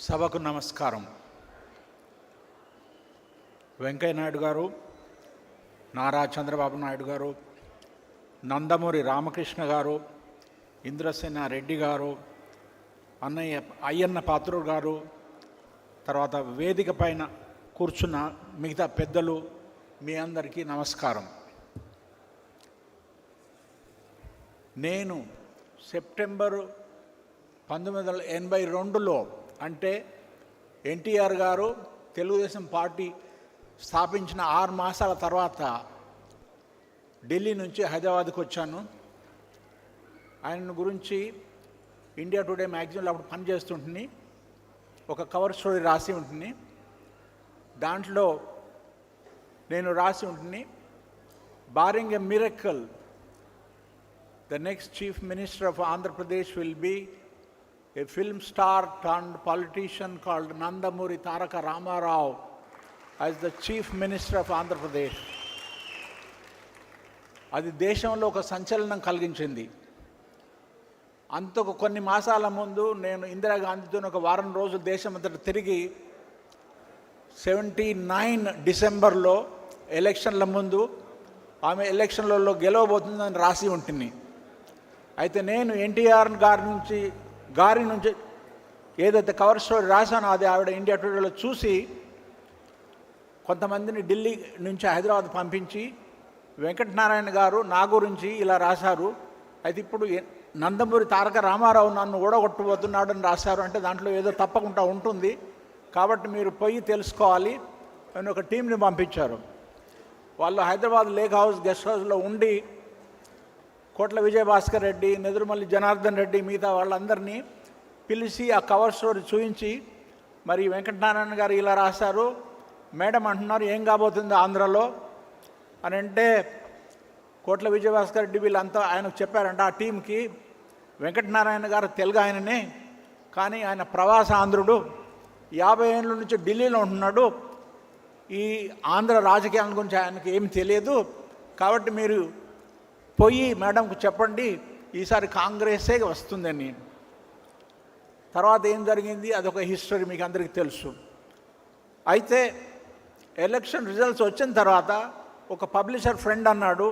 సభకు నమస్కారం. వెంకయ్య నాయుడు గారు, నారా చంద్రబాబు నాయుడు గారు, నందమూరి రామకృష్ణ గారు, ఇంద్రసేన రెడ్డి గారు, అయ్యన్న పాత్రుడు గారు, తర్వాత వేదిక పైన కూర్చున్న మిగతా పెద్దలు, మీ అందరికీ నమస్కారం. నేను సెప్టెంబరు 1982లో అంటే ఎన్టీఆర్ గారు తెలుగుదేశం పార్టీ స్థాపించిన 6 మాసాల తర్వాత ఢిల్లీ నుంచి హైదరాబాద్కి వచ్చాను. ఆయన గురించి ఇండియా టుడే మ్యాగజైన్లో అప్పుడు పనిచేస్తుంటుంది, ఒక కవర్ స్టోరీ రాసి ఉంటుంది. దాంట్లో నేను రాసి ఉంటుంది, barring a miracle the next chief minister of Andhra Pradesh will be a film star turned politician called Nandamuri Taraka Ramarao as the chief minister of Andhra Pradesh. అది దేశంలో ఒక సంచలనం కలిగించింది. అంతకు కొన్ని మాసాల ముందు నేను ఇందిరాగాంధీతో ఒక వారం రోజులు దేశమంతటా తిరిగి 79 డిసెంబర్లో ఎలక్షన్ల ముందు ఆమె ఎలక్షన్లలో గెలవబోతుందని రాసి ఉంటుంది. అయితే నేను ఎన్టీఆర్ గారి నుంచి ఏదైతే కవర్ స్టోరీ రాశానో అది ఆవిడ ఇండియా టుడేలో చూసి కొంతమందిని ఢిల్లీ నుంచి హైదరాబాద్ పంపించి, వెంకటనారాయణ గారు నా గురించి ఇలా రాశారు, అయితే ఇప్పుడు నందమూరి తారక రామారావు నన్ను ఓడగొట్టబోతున్నాడు అని రాశారు, అంటే దాంట్లో ఏదో తప్పకుండా ఉంటుంది, కాబట్టి మీరు పోయి తెలుసుకోవాలి అని ఒక టీంని పంపించారు. వాళ్ళు హైదరాబాద్ లేక్ హౌస్ గెస్ట్ హౌస్లో ఉండి కోట్ల విజయభాస్కర్ రెడ్డి, నెదురుమల్లి జనార్దన్ రెడ్డి, మిగతా వాళ్ళందరినీ పిలిచి ఆ కవర్ స్టోరీ చూపించి, మరి వెంకటనారాయణ గారు ఇలా రాశారు, మేడం అంటున్నారు ఏం కాబోతుంది ఆంధ్రలో అని అంటే, కోట్ల విజయభాస్కర్ రెడ్డి వీళ్ళంతా ఆయనకు చెప్పారంట ఆ టీంకి, వెంకటనారాయణ గారు తెలుగు ఆయననే, కానీ ఆయన ప్రవాస ఆంధ్రుడు, 50 ఏళ్ళ నుంచి ఢిల్లీలో ఉంటున్నాడు, ఈ ఆంధ్ర రాజకీయాల గురించి ఆయనకు ఏమి తెలియదు, కాబట్టి మీరు పోయి మేడంకు చెప్పండి ఈసారి కాంగ్రెసే వస్తుందని. తర్వాత ఏం జరిగింది అదొక హిస్టరీ మీకు అందరికీ తెలుసు. అయితే ఎలక్షన్ రిజల్ట్స్ వచ్చిన తర్వాత ఒక పబ్లిషర్ ఫ్రెండ్ అన్నాడు,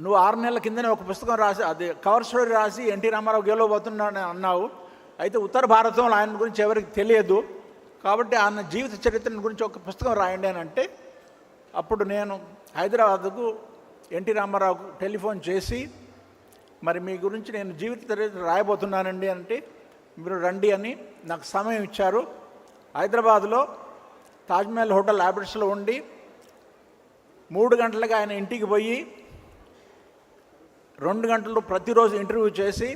నువ్వు 6 నెలల కిందనే ఒక పుస్తకం రాసి, అది కవర్ స్టోరీ రాసి ఎన్టీ రామారావు గెలవబోతున్నాడని అన్నావు, అయితే ఉత్తర భారతంలో ఆయన గురించి ఎవరికి తెలియదు, కాబట్టి ఆయన జీవిత చరిత్ర గురించి ఒక పుస్తకం రాయండి అని అంటే, అప్పుడు నేను హైదరాబాద్కు ఎన్టీ రామారావుకు టెలిఫోన్ చేసి, మరి మీ గురించి నేను జీవిత చరిత్ర రాయబోతున్నానండి అంటే, మీరు రండి అని నాకు సమయం ఇచ్చారు. హైదరాబాద్లో తాజ్మహల్ హోటల్ ల్యాబరేటరీలో ఉండి 3 గంటలకు ఆయన ఇంటికి పోయి 2 గంటలు ప్రతిరోజు ఇంటర్వ్యూ చేసి,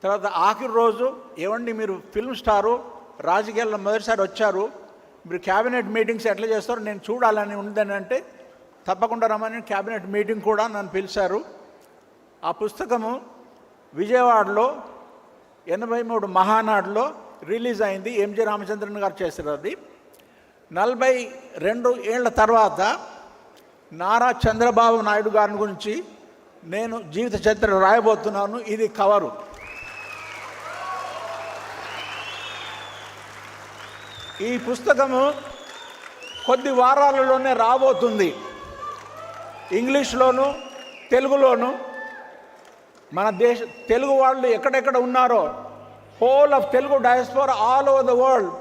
తర్వాత ఆఖరి రోజు ఏమండి మీరు ఫిల్మ్ స్టారు, రాజకీయాల్లో మొదటిసారి వచ్చారు, మీరు క్యాబినెట్ మీటింగ్స్ ఎట్లా చేస్తారో నేను చూడాలని ఉందని అంటే, తప్పకుండా రమ్మని క్యాబినెట్ మీటింగ్ కూడా నన్ను పిలిచారు. ఆ పుస్తకము విజయవాడలో 83 మహానాడులో రిలీజ్ అయింది, ఎంజి రామచంద్రన్ గారు చేశారు. అది 42 ఏళ్ల తర్వాత నారా చంద్రబాబు నాయుడు గారి గురించి నేను జీవిత చరిత్ర రాయబోతున్నాను. ఇది కవరు. ఈ పుస్తకము కొద్ది వారాలలోనే రాబోతుంది, ఇంగ్లీష్లోను తెలుగులోను. మన తెలుగు వాళ్ళు ఎక్కడెక్కడ ఉన్నారో, whole of Telugu diaspora all over the world,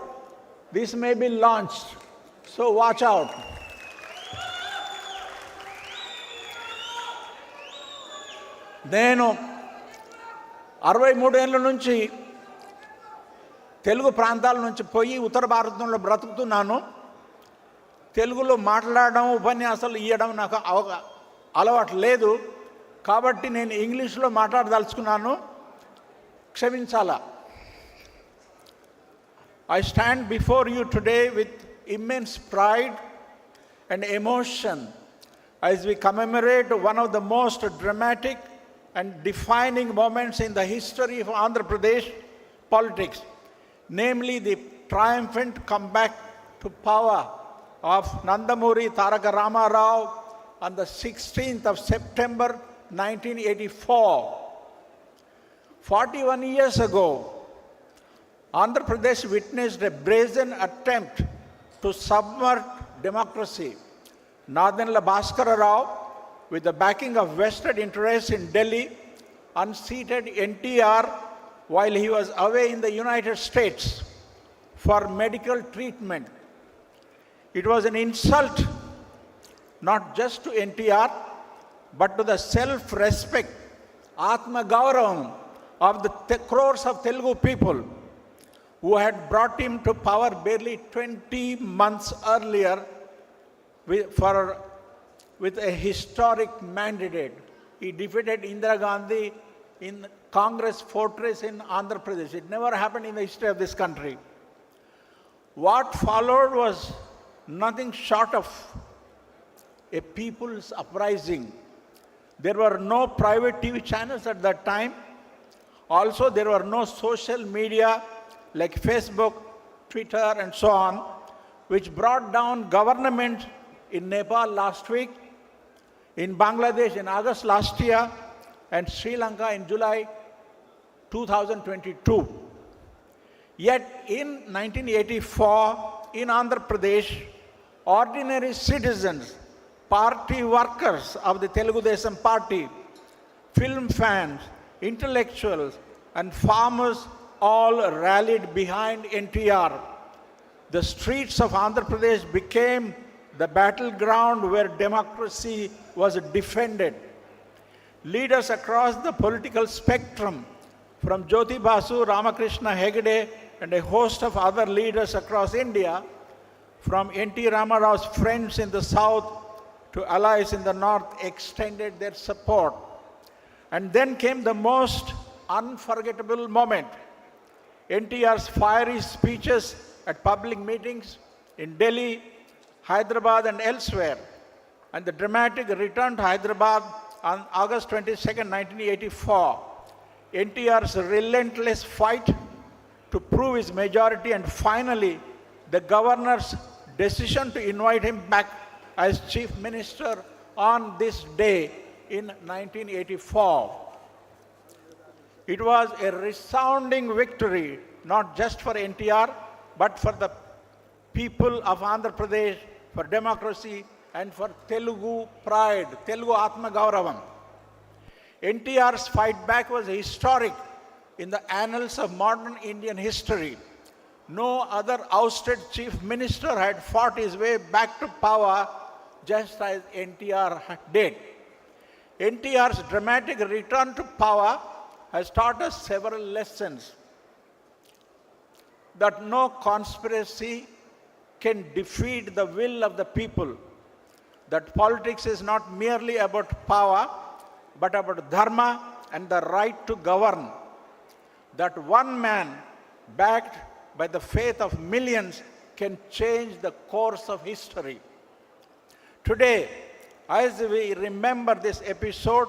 this may be launched, so watch out. నేను 63 ఏళ్ళ నుంచి తెలుగు ప్రాంతాల నుంచి పోయి ఉత్తర భారతంలో బ్రతుకుతున్నాను. తెలుగులో మాట్లాడడం, ఉపన్యాసాలు ఇవ్వడం నాకు అలవాటు లేదు, కాబట్టి నేను ఇంగ్లీష్లో మాట్లాడదలుచుకున్నాను, క్షమించాలా. I stand before you today with immense pride and emotion as we commemorate one of the most dramatic and defining moments in the history of Andhra Pradesh politics, namely the triumphant comeback to power of Nandamuri Taraka Ramarao on the 16th of September 1984. 41 years ago, Andhra Pradesh witnessed a brazen attempt to subvert democracy. Nadanla Bhaskara Rao, with the backing of vested interests in Delhi, unseated NTR while he was away in the United States for medical treatment. It was an insult not just to NTR, but to the self-respect, Atma Gauravam of the crores of Telugu people who had brought him to power barely 20 months earlier with a historic mandate. He defeated Indira Gandhi in Congress fortress in Andhra Pradesh. It never happened in the history of this country. What followed was nothing short of a people's uprising. There were no private TV channels at that time. Also, there were no social media like Facebook, Twitter, and so on, which brought down government in Nepal last week, in Bangladesh in August last year, and Sri Lanka in July 2022. Yet in 1984, in Andhra Pradesh, ordinary citizens, party workers of the Telugu Desam Party, film fans, intellectuals, and farmers all rallied behind NTR. The streets of Andhra Pradesh became the battleground where democracy was defended. Leaders across the political spectrum, from Jyoti Basu, Ramakrishna Hegde, and a host of other leaders across India, from N.T. Ramarao's friends in the south to allies in the north, extended their support. And then came the most unforgettable moment. NTR's fiery speeches at public meetings in Delhi, Hyderabad, and elsewhere, and the dramatic return to Hyderabad on August 22, 1984. NTR's relentless fight to prove his majority, and finally the governor's decision to invite him back as chief minister on this day in 1984. It was a resounding victory, not just for NTR, but for the people of Andhra Pradesh, for democracy, and for Telugu pride, Telugu Atma Gauravam. NTR's fight back was historic in the annals of modern Indian history. No other ousted chief minister had fought his way back to power just as NTR did. NTR's dramatic return to power has taught us several lessons. That no conspiracy can defeat the will of the people. That politics is not merely about power, but about dharma and the right to govern. That one man, backed by the faith of millions, can change the course of history. Today, as we remember this episode,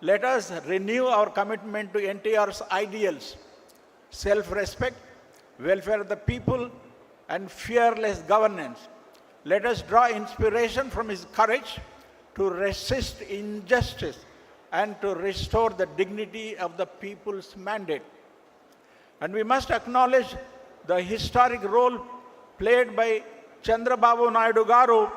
let us renew our commitment to NTR's ideals: self-respect, welfare of the people, and fearless governance. Let us draw inspiration from his courage to resist injustice and to restore the dignity of the people's mandate. And we must acknowledge the historic role played by Chandrababu Naidu Garu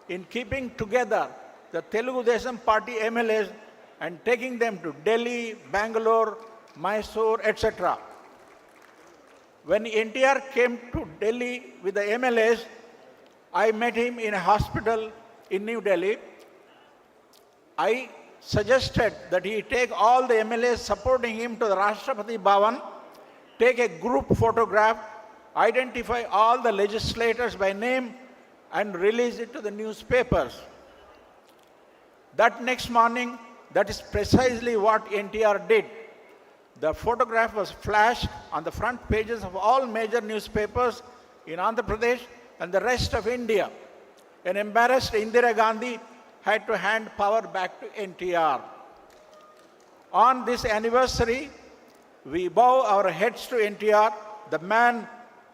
in keeping together the Telugu Desam Party MLAs and taking them to Delhi, Bangalore, Mysore, etc. When NTR came to Delhi with the MLAs, I met him in a hospital in New Delhi. I suggested that he take all the MLAs supporting him to the Rashtrapati Bhavan, take a group photograph, identify all the legislators by name, and release it to the newspapers. That next morning, that is precisely what NTR did. The photograph was flashed on the front pages of all major newspapers in Andhra Pradesh and the rest of India. An embarrassed Indira Gandhi had to hand power back to NTR. On this anniversary, we bow our heads to NTR, the man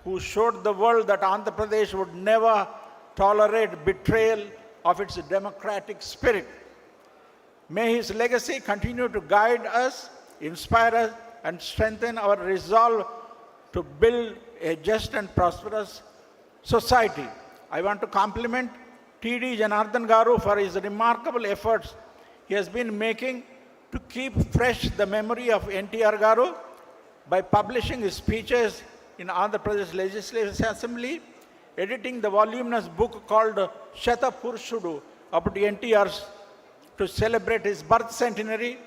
who showed the world that Andhra Pradesh would never tolerate betrayal of its democratic spirit. May his legacy continue to guide us, inspire us, and strengthen our resolve to build a just and prosperous society. I want to compliment T.D. Janardhan Garu for his remarkable efforts he has been making to keep fresh the memory of NTR Garu by publishing his speeches in Andhra Pradesh Legislative Assembly, editing the voluminous book called Shata Purushudu about NTR's to celebrate his birth centenary,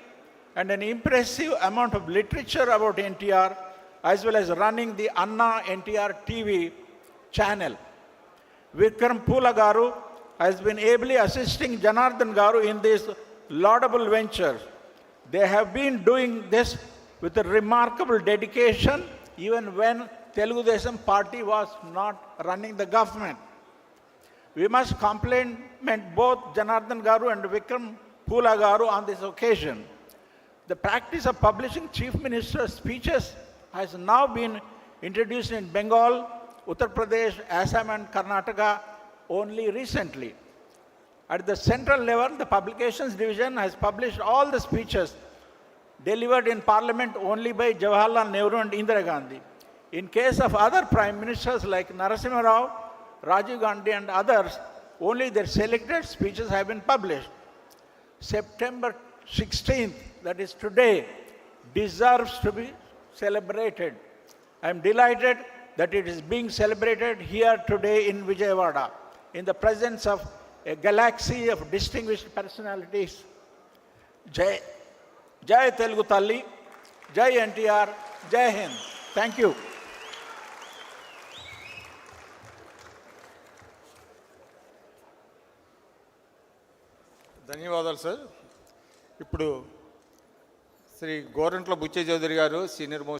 and an impressive amount of literature about NTR, as well as running the Anna NTR TV channel. Vikram Pula Garu has been ably assisting Janardhan Garu in this laudable venture. They have been doing this with a remarkable dedication, even when Telugu Desam party was not running the government. We must compliment both Janardhan Garu and Vikram Pula Garu on this occasion. The practice of publishing Chief Minister's speeches has now been introduced in Bengal, Uttar Pradesh, Assam and Karnataka only recently. At the central level, the Publications Division has published all the speeches delivered in Parliament only by Jawaharlal Nehru and Indira Gandhi. In case of other Prime Ministers like Narasimha, Rajiv Gandhi and others, only their selected speeches have been published. September 16th, that is today, deserves to be celebrated. I am delighted that it is being celebrated here today in Vijayawada, in the presence of a galaxy of distinguished personalities. Jai, Jai Telugu Talli, Jai NTR, Jai Hind. Thank you. ధన్యవాదాలు sir. ఇప్పుడు శ్రీ గోరంట్ల బుచ్చయ్య చౌదరి గారు, senior most